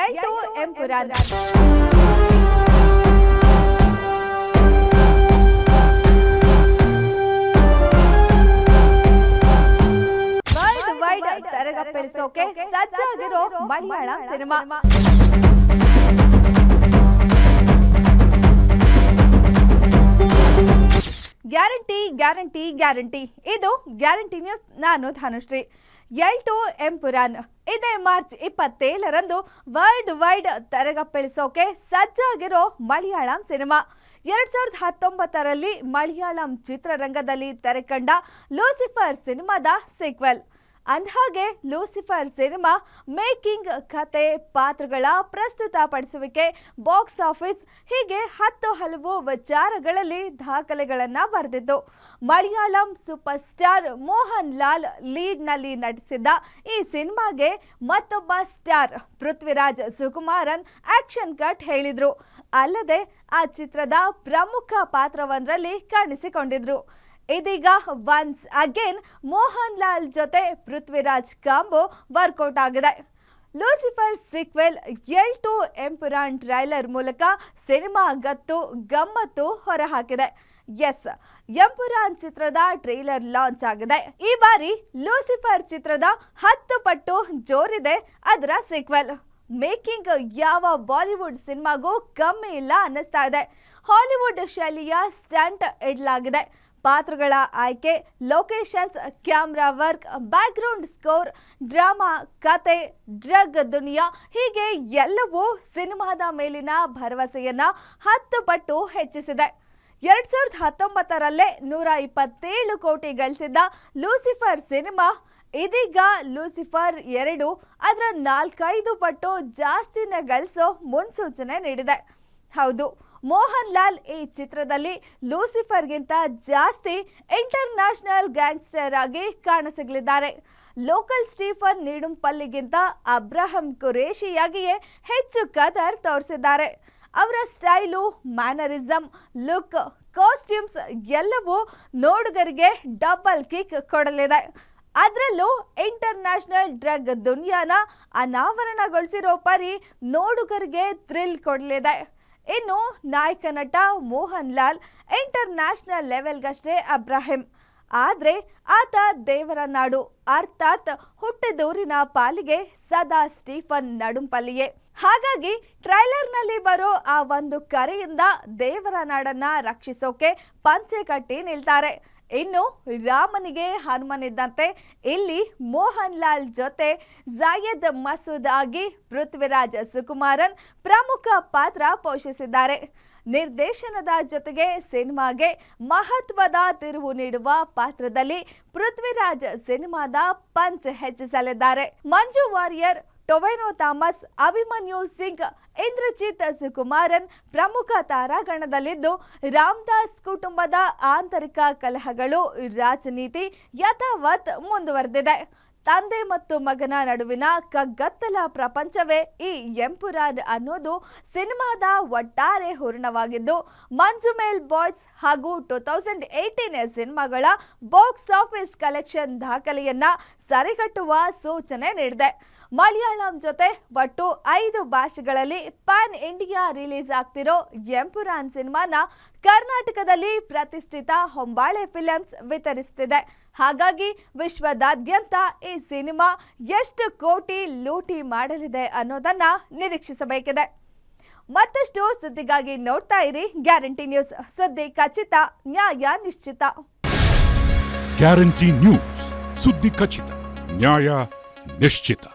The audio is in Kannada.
ಎಲ್ಟು ಎಂಪುರಾನ್. ವರ್ಲ್ಡ್ ವೈಡ್ ತೆರೆಗಪ್ಪಿಳಿಸೋಕೆ ಸಜ್ಜಾಗಿರೋ Malayalam cinema. Guarantee guarantee guarantee. ಇದು ಗ್ಯಾರಂಟಿ ನ್ಯೂಸ್. ನಾನು ಧನುಶ್ರೀ. ಎಲ್ಟು ಎಂಪುರಾನ್ ಇದೇ ಮಾರ್ಚ್ 27ರಂದು ವರ್ಲ್ಡ್ ವೈಡ್ ತೆರೆಗಪ್ಪಿಳಿಸೋಕೆ ಸಜ್ಜಾಗಿರೋ ಮಲಯಾಳಂ ಸಿನಿಮಾ. 2019ರಲ್ಲಿ ಮಲಯಾಳಂ ಚಿತ್ರರಂಗದಲ್ಲಿ ತೆರೆಕಂಡ ಲೂಸಿಫರ್ ಸಿನಿಮಾದ ಸೀಕ್ವೆಲ್. ಅಂದಹಾಗೆ ಲೂಸಿಫರ್ ಸಿನಿಮಾ ಮೇಕಿಂಗ್, ಕತೆ, ಪಾತ್ರಗಳ ಪ್ರಸ್ತುತಪಡಿಸುವಿಕೆ, ಬಾಕ್ಸ್ ಆಫೀಸ್ ಹೀಗೆ ಹಲವು ವಿಚಾರಗಳಲ್ಲಿ ದಾಖಲೆಗಳನ್ನು ಬರೆದಿದ್ದು. ಮಲಯಾಳಂ ಸೂಪರ್ ಸ್ಟಾರ್ ಮೋಹನ್ ಲಾಲ್ ಲೀಡ್ನಲ್ಲಿ ನಟಿಸಿದ್ದ ಈ ಸಿನಿಮಾಗೆ ಮತ್ತೊಬ್ಬ star Prithviraj Sukumaran action cut ಹೇಳಿದ್ರು. ಅಲ್ಲದೆ ಆ ಚಿತ್ರದ ಪ್ರಮುಖ ಪಾತ್ರವೊಂದರಲ್ಲಿ ಕಾಣಿಸಿಕೊಂಡಿದ್ರು. ಇದೀಗ ಒನ್ಸ್ ಅಗೇನ್ ಮೋಹನ್ ಲಾಲ್ ಜೊತೆ ಪೃಥ್ವಿರಾಜ್ ಕಾಂಬೋ ವರ್ಕೌಟ್ ಆಗಿದೆ. ಲೂಸಿಫರ್ ಸೀಕ್ವೆಲ್ ಎಲ್ಟು ಎಂಪುರಾನ್ ಟ್ರೈಲರ್ ಮೂಲಕ ಸಿನಿಮಾ ಗಮ್ಮತ್ತು ಹೊರಹಾಕಿದೆ. ಎಸ್, ಎಂಪುರಾನ್ ಚಿತ್ರದ ಟ್ರೈಲರ್ ಲಾಂಚ್ ಆಗಿದೆ. ಈ ಬಾರಿ ಲೂಸಿಫರ್ ಚಿತ್ರದ 10 ಪಟ್ಟು ಜೋರಿದೆ ಅದರ ಸೀಕ್ವೆಲ್. ಮೇಕಿಂಗ್ ಯಾವ ಬಾಲಿವುಡ್ ಸಿನಿಮಾಗೂ ಕಮ್ಮಿ ಇಲ್ಲ ಅನ್ನಿಸ್ತಾ ಇದೆ. ಹಾಲಿವುಡ್ ಶೈಲಿಯ ಸ್ಟಂಟ್ ಇಡಲಾಗಿದೆ. ಪಾತ್ರಗಳ ಆಯ್ಕೆ, locations, camera work, background score, drama, ಕತೆ, ಡ್ರಗ್ ದುನಿಯಾ ಹೀಗೆ ಎಲ್ಲವೂ ಸಿನಿಮಾದ ಮೇಲಿನ ಭರವಸೆಯನ್ನ 10 ಪಟ್ಟು ಹೆಚ್ಚಿಸಿದೆ. 2019ರಲ್ಲೇ 127 ಕೋಟಿ ಗಳಿಸಿದ್ದ ಲೂಸಿಫರ್ ಸಿನಿಮಾ ಇದೀಗ ಲೂಸಿಫರ್ 2 ಅದರ 4-5 ಪಟ್ಟು ಜಾಸ್ತಿನೇ ಗಳಿಸೋ ಮುನ್ಸೂಚನೆ ನೀಡಿದೆ. ಹೌದು, ಮೋಹನ್ ಲಾಲ್ ಈ ಚಿತ್ರದಲ್ಲಿ ಲೂಸಿಫರ್ಗಿಂತ ಜಾಸ್ತಿ ಇಂಟರ್ನ್ಯಾಷನಲ್ ಗ್ಯಾಂಗ್ಸ್ಟರ್ ಆಗಿ ಕಾಣಸಿಗಲಿದ್ದಾರೆ. ಲೋಕಲ್ ಸ್ಟೀಫನ್ ನೀಡುಂಪಲ್ಲಿಗಿಂತ ಅಬ್ರಹಂ ಖುರೇಶಿಯಾಗಿಯೇ ಹೆಚ್ಚು ಕದರ್ ತೋರಿಸಿದ್ದಾರೆ. ಅವರ ಸ್ಟೈಲು, ಮ್ಯಾನರಿಸಮ್, ಲುಕ್, ಕಾಸ್ಟ್ಯೂಮ್ಸ್ ಎಲ್ಲವೂ ನೋಡುಗರಿಗೆ ಡಬಲ್ ಕಿಕ್ ಕೊಡಲಿದೆ. ಅದರಲ್ಲೂ ಇಂಟರ್ನ್ಯಾಷನಲ್ ಡ್ರಗ್ ದುನಿಯಾನ ಅನಾವರಣಗೊಳಿಸಿರೋ ಪರಿ ನೋಡುಗರಿಗೆ ಥ್ರಿಲ್ ಕೊಡಲಿದೆ. ಇನ್ನು ನಾಯಕ ನಟ ಮೋಹನ್ ಲಾಲ್ ಇಂಟರ್ನ್ಯಾಷನಲ್ ಲೆವೆಲ್ಗಷ್ಟೇ ಅಬ್ರಾಹಿಂ. ಆದರೆ ಆತ ದೇವರ ನಾಡು ಅರ್ಥಾತ್ ಹುಟ್ಟಿದೂರಿನ ಪಾಲಿಗೆ ಸದಾ ಸ್ಟೀಫನ್ ನಡುಂಪಲ್ಲಿಯೇ. ಹಾಗಾಗಿ ಟ್ರೈಲರ್ನಲ್ಲಿ ಬರೋ ಆ ಒಂದು ಕರೆಯಿಂದ ದೇವರ ನಾಡನ್ನ ರಕ್ಷಿಸೋಕೆ ಪಂಚೆ ಕಟ್ಟಿ ನಿಲ್ತಾರೆ. ಇನ್ನು ರಾಮನಿಗೆ ಹನುಮನಿದ್ದಂತೆ ಇಲ್ಲಿ ಮೋಹನ್ ಲಾಲ್ ಜೊತೆ ಜಾಯದ್ ಮಸೂದ್ ಆಗಿ ಪೃಥ್ವಿರಾಜ್ ಸುಕುಮಾರನ್ ಪ್ರಮುಖ ಪಾತ್ರ ಪೋಷಿಸಿದ್ದಾರೆ. ನಿರ್ದೇಶನದ ಜೊತೆಗೆ ಸಿನಿಮಾಗೆ ಮಹತ್ವದ ತಿರುವು ನೀಡುವ ಪಾತ್ರದಲ್ಲಿ ಪೃಥ್ವಿರಾಜ್ ಸಿನಿಮಾದ ಪಂಚ್ ಹೆಚ್ಚಿಸಲಿದ್ದಾರೆ. ಮಂಜು ವಾರಿಯರ್, ಟೊವೆನೋ ಥಾಮಸ್, ಅಭಿಮನ್ಯು ಸಿಂಗ್, ಇಂದ್ರಜಿತ್ ಸುಕುಮಾರನ್ ಪ್ರಮುಖ ತಾರಾಗಣದಲ್ಲಿದ್ದು, ರಾಮದಾಸ್ ಕುಟುಂಬದ ಆಂತರಿಕ ಕಲಹಗಳು, ರಾಜನೀತಿ ಯಥಾವತ್ ಮುಂದುವರೆದಿದೆ. ತಂದೆ ಮತ್ತು ಮಗನ ನಡುವಿನ ಕಗ್ಗತ್ತಲ ಪ್ರಪಂಚವೇ ಈ ಎಂಪುರಾನ್ ಅನ್ನೋದು ಸಿನಿಮಾದ ಒಟ್ಟಾರೆ ಹೂರಣವಾಗಿದ್ದು, ಮಂಜುಮೇಲ್ ಬಾಯ್ಸ್ ಹಾಗೂ 2018 ಸಿನಿಮಾಗಳ ಬಾಕ್ಸ್ ಆಫೀಸ್ ಕಲೆಕ್ಷನ್ ದಾಖಲೆಯನ್ನ ಸರಿಗಟ್ಟುವ ಸೂಚನೆ ನೀಡಿದೆ. ಮಲಯಾಳಂ ಜೊತೆ ಒಟ್ಟು 5 ಭಾಷೆಗಳಲ್ಲಿ ಪ್ಯಾನ್ ಇಂಡಿಯಾ ರಿಲೀಸ್ ಆಗ್ತಿರೋ ಎಂಪುರಾನ್ ಸಿನಿಮಾನ ಕರ್ನಾಟಕದಲ್ಲಿ ಪ್ರತಿಷ್ಠಿತ ಹೊಂಬಾಳೆ ಫಿಲಮ್ಸ್ ವಿತರಿಸುತ್ತಿದೆ. ಹಾಗಾಗಿ ವಿಶ್ವದಾದ್ಯಂತ ಈ ಸಿನಿಮಾ ಎಷ್ಟು ಕೋಟಿ ಲೂಟಿ ಮಾಡಲಿದೆ ಅನ್ನೋದನ್ನ ನಿರೀಕ್ಷಿಸಬೇಕಿದೆ. ಮತ್ತಷ್ಟು ಸುದ್ದಿಗಾಗಿ ನೋಡ್ತಾ ಇರಿ ಗ್ಯಾರಂಟಿ ನ್ಯೂಸ್. ಸುದ್ದಿ ಖಚಿತ, ನ್ಯಾಯ ನಿಶ್ಚಿತ. ಗ್ಯಾರಂಟಿ ನ್ಯೂಸ್, ಸುದ್ದಿ ಖಚಿತ, ನ್ಯಾಯ ನಿಶ್ಚಿತ.